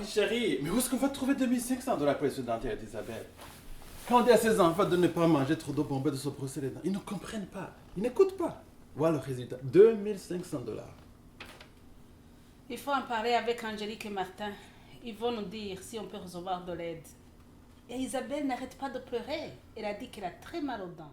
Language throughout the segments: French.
Marie chérie, mais où est-ce qu'on va trouver 2500 $ pour les soins dentaires d'Isabelle? Quand on dit à ses enfants de ne pas manger trop de bonbons de se brosser les dents, ils ne comprennent pas, ils n'écoutent pas. Voilà le résultat, 2500 $. Il faut en parler avec Angélique et Martin. Ils vont nous dire si on peut recevoir de l'aide. Et Isabelle n'arrête pas de pleurer. Elle a dit qu'elle a très mal aux dents.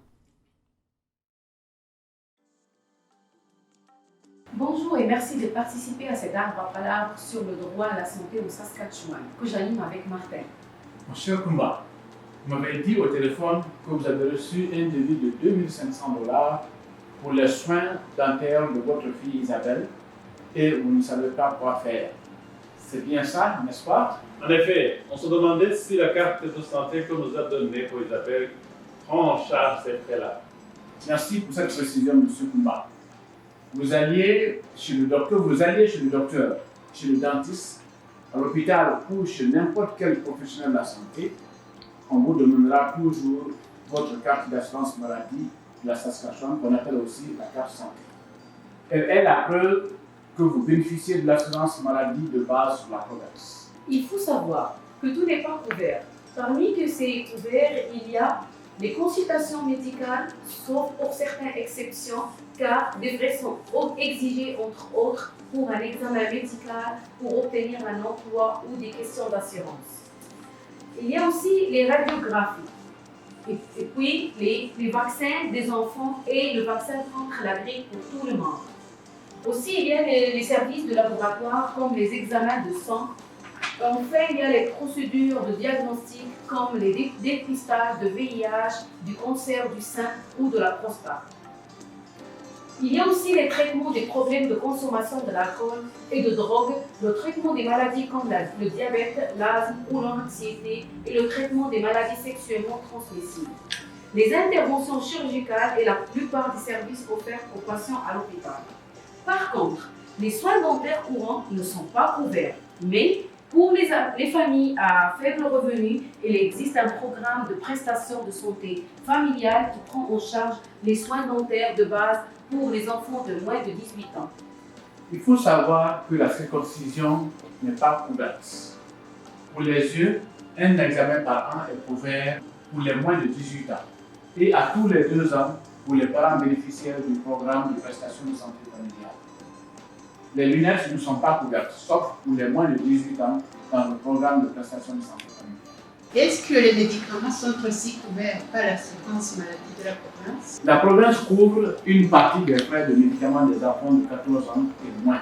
Bonjour et merci de participer à cet arbre à palabre sur le droit à la santé au Saskatchewan que j'anime avec Martin. Mon cher Kumba, vous m'avez dit au téléphone que vous avez reçu un devis de 2500 $ pour les soins dentaires de votre fille Isabelle et vous ne savez pas quoi faire. C'est bien ça, n'est-ce pas? En effet, on se demandait si la carte de santé que nous a donnée pour Isabelle prend en charge ces frais-là. Merci pour cette précision, M. Kumba. Vous alliez chez le docteur, chez le dentiste, à l'hôpital ou chez n'importe quel professionnel de la santé, on vous demandera toujours votre carte d'assurance maladie de la Saskatchewan, qu'on appelle aussi la carte santé. Elle est la preuve que vous bénéficiez de l'assurance maladie de base sur la province. Il faut savoir que tout n'est pas couvert. Parmi que c'est couvert, il y a les consultations médicales, sauf pour certaines exceptions, car des frais sont exigés entre autres pour un examen médical, pour obtenir un emploi ou des questions d'assurance. Il y a aussi les radiographies, et puis les vaccins des enfants et le vaccin contre la grippe pour tout le monde. Aussi, il y a les services de laboratoire comme les examens de sang. Enfin, il y a les procédures de diagnostic comme les dépistages de VIH, du cancer du sein ou de la prostate. Il y a aussi les traitements des problèmes de consommation de l'alcool et de drogue, le traitement des maladies comme le diabète, l'asthme ou l'anxiété et le traitement des maladies sexuellement transmissibles. Les interventions chirurgicales et la plupart des services offerts aux patients à l'hôpital. Par contre, les soins dentaires courants ne sont pas couverts, mais pour les familles à faible revenu, il existe un programme de prestations de santé familiale qui prend en charge les soins dentaires de base pour les enfants de moins de 18 ans. Il faut savoir que la circoncision n'est pas couverte. Pour les yeux, un examen par an est couvert pour les moins de 18 ans et à tous les 2 ans pour les parents bénéficiaires du programme de prestations de santé familiale. Les lunettes ne sont pas couvertes, sauf pour les moins de 18 ans dans le programme de prestations de santé familiale. Est-ce que les médicaments sont aussi couverts par l'assurance maladie de la province? La province couvre une partie des frais de médicaments des enfants de 14 ans et moins,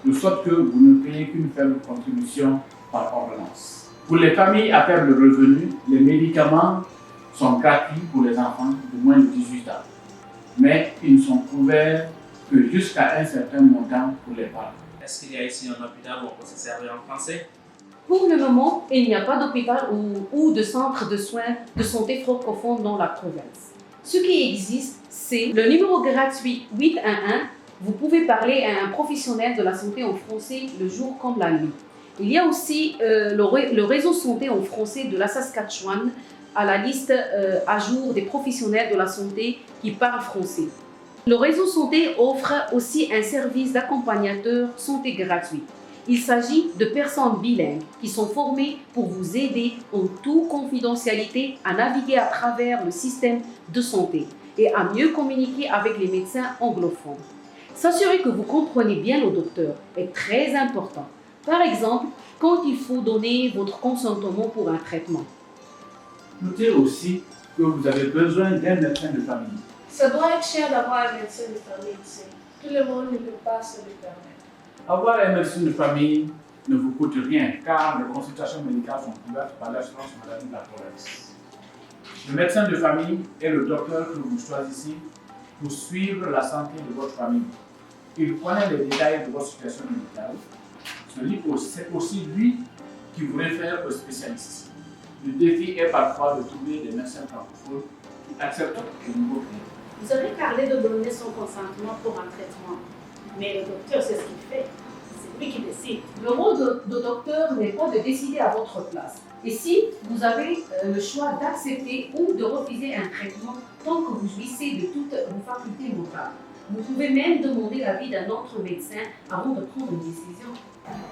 de sorte que vous ne payez qu'une faible contribution par ordonnance. Pour les familles à faible revenu, les médicaments sont gratuits pour les enfants de moins de 18 ans, mais ils ne sont couverts que jusqu'à un certain montant pour les parents. Est-ce qu'il y a ici un hôpital où on peut se servir en français? Pour le moment, il n'y a pas d'hôpital ou de centre de soins de santé francophone dans la province. Ce qui existe, c'est le numéro gratuit 811. Vous pouvez parler à un professionnel de la santé en français le jour comme la nuit. Il y a aussi le réseau santé en français de la Saskatchewan à la liste à jour des professionnels de la santé qui parlent français. Le réseau santé offre aussi un service d'accompagnateur santé gratuit. Il s'agit de personnes bilingues qui sont formées pour vous aider en toute confidentialité à naviguer à travers le système de santé et à mieux communiquer avec les médecins anglophones. S'assurer que vous comprenez bien le docteur est très important. Par exemple, quand il faut donner votre consentement pour un traitement. Notez aussi que vous avez besoin d'un médecin de famille. Ça doit être cher d'avoir un médecin de famille ici. Tout le monde ne peut pas se le permettre. Avoir un médecin de famille ne vous coûte rien car les consultations médicales sont couvertes par l'assurance maladie de la province. Le médecin de famille est le docteur que vous choisissez pour suivre la santé de votre famille. Il connaît les détails de votre situation médicale. C'est aussi lui qui vous réfère au spécialiste. Le défi est parfois de trouver des médecins francophones qui acceptent les nouveaux clients. Vous avez parlé de donner son consentement pour un traitement. Mais le docteur, c'est ce qu'il fait. C'est lui qui décide. Le rôle de docteur n'est pas de décider à votre place. Ici, vous avez le choix d'accepter ou de refuser un traitement tant que vous jouissez de toutes vos facultés mentales. Vous pouvez même demander l'avis d'un autre médecin avant de prendre une décision.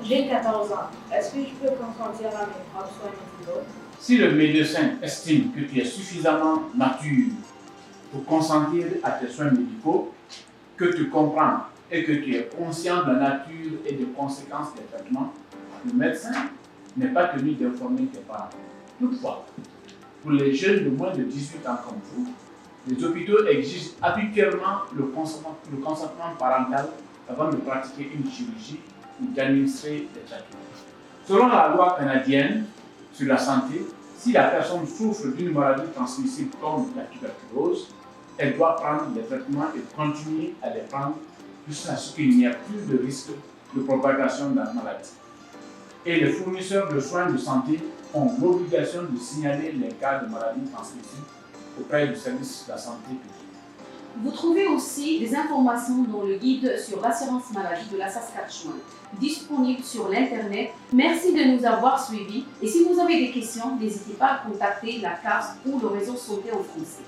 J'ai 14 ans. Est-ce que je peux consentir à mes propres soins médicaux? Si le médecin estime que tu es suffisamment mature pour consentir à tes soins médicaux, que tu comprends et que tu es conscient de la nature et des conséquences des traitements, le médecin n'est pas tenu d'informer tes parents. Toutefois, pour les jeunes de moins de 18 ans comme vous, les hôpitaux exigent habituellement le consentement parental avant de pratiquer une chirurgie ou d'administrer des traitements. Selon la loi canadienne sur la santé, si la personne souffre d'une maladie transmissible comme la tuberculose, elle doit prendre des traitements et continuer à les prendre jusqu'à ce qu'il n'y ait plus de risque de propagation de la maladie. Et les fournisseurs de soins de santé ont l'obligation de signaler les cas de maladies transmissibles auprès du service de la santé publique. Vous trouvez aussi des informations dans le guide sur l'assurance maladie de la Saskatchewan, disponible sur l'Internet. Merci de nous avoir suivis et si vous avez des questions, n'hésitez pas à contacter la CARS ou le réseau santé en français.